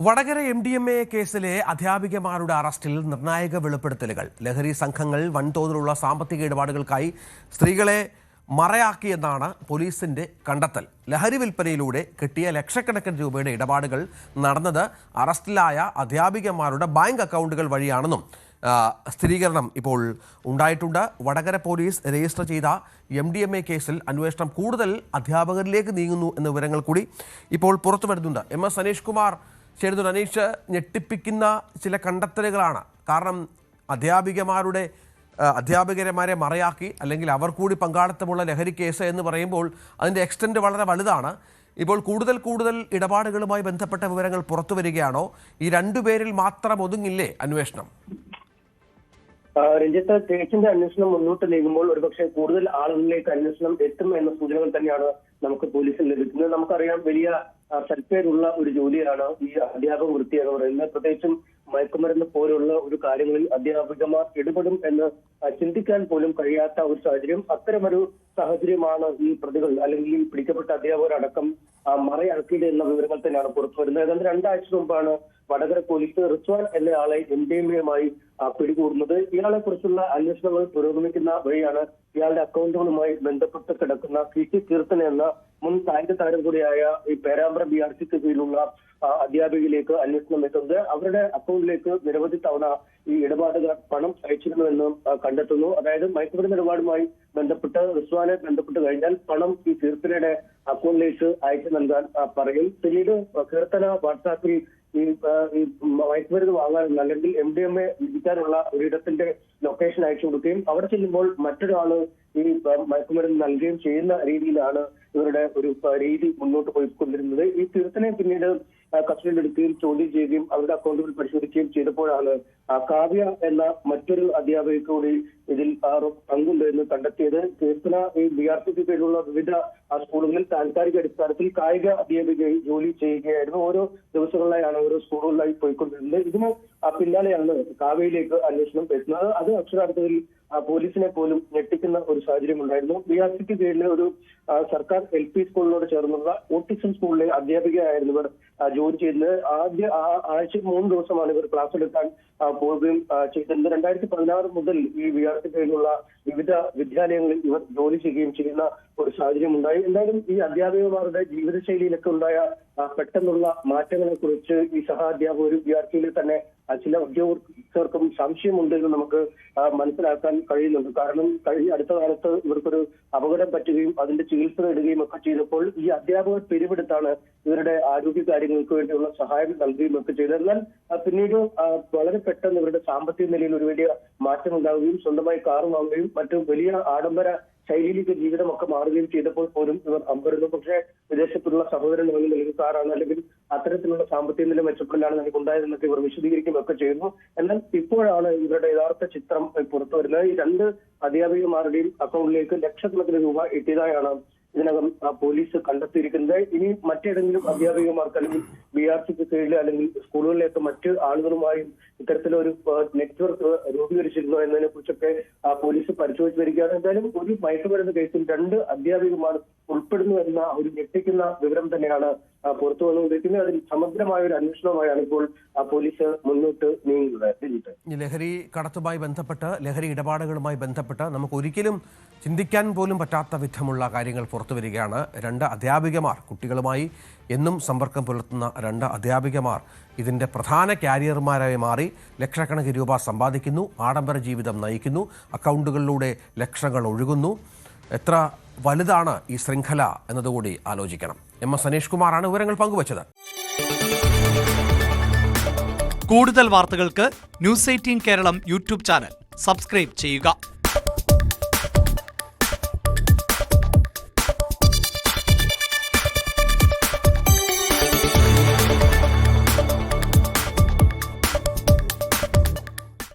Vadakara MDMA കേസിലെ അധ്യാപികമാരുടെ അറസ്റ്റിൽ നിർണായക വെളിപ്പെടുത്തലുകൾ. ലഹരി സംഘങ്ങൾ വൻതോതിലുള്ള സാമ്പത്തിക ഇടപാടുകൾക്കായി സ്ത്രീകളെ മറയാക്കിയെന്നാണ് പോലീസിന്റെ കണ്ടെത്തൽ. ലഹരി വിൽപ്പനയിലൂടെ കിട്ടിയ ലക്ഷക്കണക്കിന് രൂപയുടെ ഇടപാടുകൾ നടന്നത് അറസ്റ്റിലായ അധ്യാപികമാരുടെ ബാങ്ക് അക്കൗണ്ടുകൾ വഴിയാണെന്നും സ്ഥിരീകരണം ഇപ്പോൾ ഉണ്ടായിട്ടുണ്ട്. വടകര പോലീസ് രജിസ്റ്റർ ചെയ്ത MDMA കേസിൽ അന്വേഷണം കൂടുതൽ അധ്യാപകരിലേക്ക് നീങ്ങുന്നു എന്ന വിവരങ്ങൾ കൂടി ഇപ്പോൾ പുറത്തു വരുന്നുണ്ട്. MS അനീഷ് കുമാർ ചേരുന്നു. അനീഷ്, ഞെട്ടിപ്പിക്കുന്ന ചില കണ്ടെത്തലുകളാണ്. കാരണം അധ്യാപകരെ മറയാക്കി അല്ലെങ്കിൽ അവർ കൂടി പങ്കാളിത്തമുള്ള ലഹരി കേസ് എന്ന് പറയുമ്പോൾ അതിൻ്റെ എക്സ്റ്റെൻറ്റ് വളരെ വലുതാണ്. ഇപ്പോൾ കൂടുതൽ ഇടപാടുകളുമായി ബന്ധപ്പെട്ട വിവരങ്ങൾ പുറത്തു വരികയാണോ? ഈ രണ്ടുപേരിൽ മാത്രം ഒതുങ്ങില്ലേ അന്വേഷണം? രഞ്ജിത്ത്, കേസിന്റെ അന്വേഷണം മുന്നോട്ട് നീങ്ങുമ്പോൾ ഒരുപക്ഷെ കൂടുതൽ ആളുകളിലേക്ക് അന്വേഷണം എത്തും എന്ന സൂചനകൾ തന്നെയാണ് നമുക്ക് പോലീസിൽ ലഭിക്കുന്നത്. നമുക്കറിയാം, വലിയ സൽപ്പേരുള്ള ഒരു ജോലിയാണ് ഈ അധ്യാപക വൃത്തി എന്ന് പറയുന്നത്. പ്രത്യേകിച്ചും മയക്കുമരുന്ന് പോലുള്ള ഒരു കാര്യങ്ങളിൽ അധ്യാപികമാർ ഇടപെടും എന്ന് ചിന്തിക്കാൻ പോലും കഴിയാത്ത ഒരു സാഹചര്യം. അത്തരമൊരു സാഹചര്യമാണ് ഈ പ്രതികൾ അല്ലെങ്കിൽ ഈ പിടിക്കപ്പെട്ട അധ്യാപകരടക്കം മറയാക്കിയത് എന്ന വിവരങ്ങൾ തന്നെയാണ് പുറത്തു വരുന്നത്. ഏതാണ്ട് 2 ആഴ്ച മുമ്പാണ് വടകര പോലീസ് റിസ്വാൻ എന്ന ആളെ MDMA-യുമായി പിടികൂടുന്നത്. ഇയാളെ കുറിച്ചുള്ള അന്വേഷണങ്ങൾ പുരോഗമിക്കുന്ന വഴിയാണ് ഇയാളുടെ അക്കൗണ്ടുകളുമായി ബന്ധപ്പെട്ട് കിടക്കുന്ന CT കീർത്തന എന്ന മുൻ കായിക താരം കൂടിയായ ഈ പേരാമ്പ്ര BRCക്ക് കീഴിലുള്ള അധ്യാപികയിലേക്ക് അന്വേഷണം എത്തുന്നത്. അവരുടെ അക്കൗണ്ടിലേക്ക് നിരവധി തവണ ഈ ഇടപാടുകാർ പണം അയച്ചിരുന്നുവെന്ന് കണ്ടെത്തുന്നു. അതായത് മയക്കുമരുന്ന് ഇടപാടുമായി ബന്ധപ്പെട്ട് റിസ്വാനെ ബന്ധപ്പെട്ട് കഴിഞ്ഞാൽ പണം ഈ കീർത്തനയുടെ അക്കൗണ്ടിലേക്ക് അയച്ചു നൽകാൻ പറയും. പിന്നീട് കീർത്തന വാട്സാപ്പിൽ ഈ മയക്കുമരുന്ന് വാങ്ങാനുള്ള അല്ലെങ്കിൽ MDMA വിധിക്കാനുള്ള ഒരിടത്തിന്റെ ലൊക്കേഷൻ അയച്ചു കൊടുക്കുകയും അവിടെ ചെല്ലുമ്പോൾ മറ്റൊരാള് ഈ മയക്കുമരുന്ന് നൽകുകയും ചെയ്യുന്ന രീതിയിലാണ് ഇവരുടെ ഒരു രീതി മുന്നോട്ട് പോയിക്കൊണ്ടിരുന്നത്. ഈ കീർത്തനെ പിന്നീട് കസ്റ്റഡിയിലെടുക്കുകയും ചോദ്യം ചെയ്യുകയും അവരുടെ അക്കൗണ്ടുകൾ പരിശോധിക്കുകയും ചെയ്തപ്പോഴാണ് കാവ്യ എന്ന മറ്റൊരു അധ്യാപിക കൂടി ഇതിൽ പങ്കുണ്ട് എന്ന് കണ്ടെത്തിയത്. കീർത്തന ഈ BRCക്ക് കീഴിലുള്ള വിവിധ സ്കൂളുകളിൽ താൽക്കാലിക അടിസ്ഥാനത്തിൽ കായിക അധ്യാപികയായി ജോലി ചെയ്യുകയായിരുന്നു. ഓരോ ദിവസങ്ങളിലായാണ് ഓരോ സ്കൂളുകളിലായി പോയിക്കൊണ്ടിരുന്നത്. ഇതിന് പിന്നാലെയാണ് കാവ്യയിലേക്ക് അന്വേഷണം എത്തുന്നത്. അത് അക്ഷരാർത്ഥത്തിൽ പോലീസിനെ പോലും ഞെട്ടിക്കുന്ന ഒരു സാഹചര്യം ഉണ്ടായിരുന്നു. BRCക്ക് കീഴിലെ ഒരു സർക്കാർ LP സ്കൂളിനോട് ചേർന്നുള്ള ഓട്ടിസം സ്കൂളിലെ അധ്യാപികയായിരുന്നു ഇവർ ജോലി ചെയ്യുന്നത്. ആഴ്ച 3 ദിവസമാണ് ഇവർ ക്ലാസ് എടുക്കാൻ പോവുകയും ചെയ്തിരുന്നത്. 2016 മുതൽ ഈ BRCക്ക് കീഴിലുള്ള വിവിധ വിദ്യാലയങ്ങളിൽ ഇവർ ജോലി ചെയ്യുകയും ചെയ്യുന്ന ഒരു സാഹചര്യം ഉണ്ടായി. എന്തായാലും ഈ അധ്യാപികമാരുടെ ജീവിതശൈലിയിലൊക്കെ ഉണ്ടായ പെട്ടെന്നുള്ള മാറ്റങ്ങളെ കുറിച്ച് ഈ സഹാധ്യാപകരും BRCയിൽ തന്നെ ചില ഉദ്യോഗസ്ഥർക്കും സംശയമുണ്ട് എന്ന് നമുക്ക് മനസ്സിലാക്കാൻ കഴിയുന്നുണ്ട്. കാരണം അടുത്ത കാലത്ത് ഇവർക്കൊരു അപകടം പറ്റുകയും അതിന്റെ ചികിത്സ നേടുകയും ഒക്കെ ചെയ്തപ്പോൾ ഈ അധ്യാപകർ പിരിവെടുത്താണ് ഇവരുടെ ആരോഗ്യ കാര്യങ്ങൾക്ക് വേണ്ടിയുള്ള സഹായം നൽകുകയും ഒക്കെ ചെയ്തത്. എന്നാൽ പിന്നീട് വളരെ പെട്ടെന്ന് ഇവരുടെ സാമ്പത്തിക നിലയിൽ ഒരു വലിയ മാറ്റം ഉണ്ടാവുകയും സ്വന്തമായി കാർ വാങ്ങുകയും മറ്റു വലിയ ആഡംബര ശൈലിയിലേക്ക് ജീവിതമൊക്കെ മാറുകയും ചെയ്തപ്പോൾ പോലും ഇവർ അമ്പരുന്നു. പക്ഷേ വിദേശത്തുള്ള സഹോദരൻ അല്ലെങ്കിൽ കാറാണ് അല്ലെങ്കിൽ അത്തരത്തിലുള്ള സാമ്പത്തിക നില മെച്ചപ്പെടലാണ് നമുക്കുണ്ടായതെന്നൊക്കെ ഇവർ വിശദീകരിക്കുകയൊക്കെ ചെയ്യുന്നു. എന്നാൽ ഇപ്പോഴാണ് ഇവരുടെ യഥാർത്ഥ ചിത്രം പുറത്തു വരുന്നത്. ഈ 2 അധ്യാപികമാരുടെയും അക്കൗണ്ടിലേക്ക് ലക്ഷക്കണക്കിന് രൂപ എത്തിയതായാണ് ഇതിനകം പോലീസ് കണ്ടെത്തിയിരിക്കുന്നത്. ഇനി മറ്റേതെങ്കിലും അധ്യാപികമാർക്ക് അല്ലെങ്കിൽ BRCക്ക് കീഴിൽ അല്ലെങ്കിൽ സ്കൂളുകളിലേക്ക് മറ്റ് ആളുകളുമായും ഇത്തരത്തിലൊരു നെറ്റ്വർക്ക് രൂപീകരിച്ചിരുന്നു എന്നതിനെ കുറിച്ചൊക്കെ പോലീസ് പരിശോധിച്ചു വരികയാണ്. എന്തായാലും ഒരു മയക്കുമരുന്ന് കേസിൽ 2 അധ്യാപികമാർ ഉൾപ്പെടുന്നു എന്ന ഒരു ഞെട്ടിക്കുന്ന വിവരം തന്നെയാണ് പുറത്തു വന്നുകൊണ്ടിരിക്കുന്നത്. അതിൽ സമഗ്രമായ ഒരു അന്വേഷണമായാണ് ഇപ്പോൾ പോലീസ് മുന്നോട്ട് നീങ്ങുന്നത്. ലഹരി കടത്തുമായി ബന്ധപ്പെട്ട് ലഹരി ഇടപാടുകളുമായി ബന്ധപ്പെട്ട് നമുക്ക് ഒരിക്കലും ചിന്തിക്കാൻ പോലും പറ്റാത്ത വിധമുള്ള കാര്യങ്ങൾ പുറത്തു വരികയാണ്. 2 അധ്യാപികമാർ, കുട്ടികളുമായി എന്നും സമ്പർക്കം പുലർത്തുന്ന 2 അധ്യാപികമാർ ഇതിൻ്റെ പ്രധാന ക്യാരിയർമാരായി മാറി ലക്ഷക്കണക്കിന് രൂപ സമ്പാദിക്കുന്നു, ആഡംബര ജീവിതം നയിക്കുന്നു, അക്കൗണ്ടുകളിലൂടെ ലക്ഷങ്ങൾ ഒഴുകുന്നു. എത്ര വലുതാണ് ഈ ശൃംഖല എന്നതുകൂടി ആലോചിക്കണം. MS അനീഷ് കുമാറാണ് വിവരങ്ങൾ പങ്കുവച്ചത്. കൂടുതൽ വാർത്തകൾക്ക് News 18 Keralam YouTube channel subscribe ചെയ്യുക.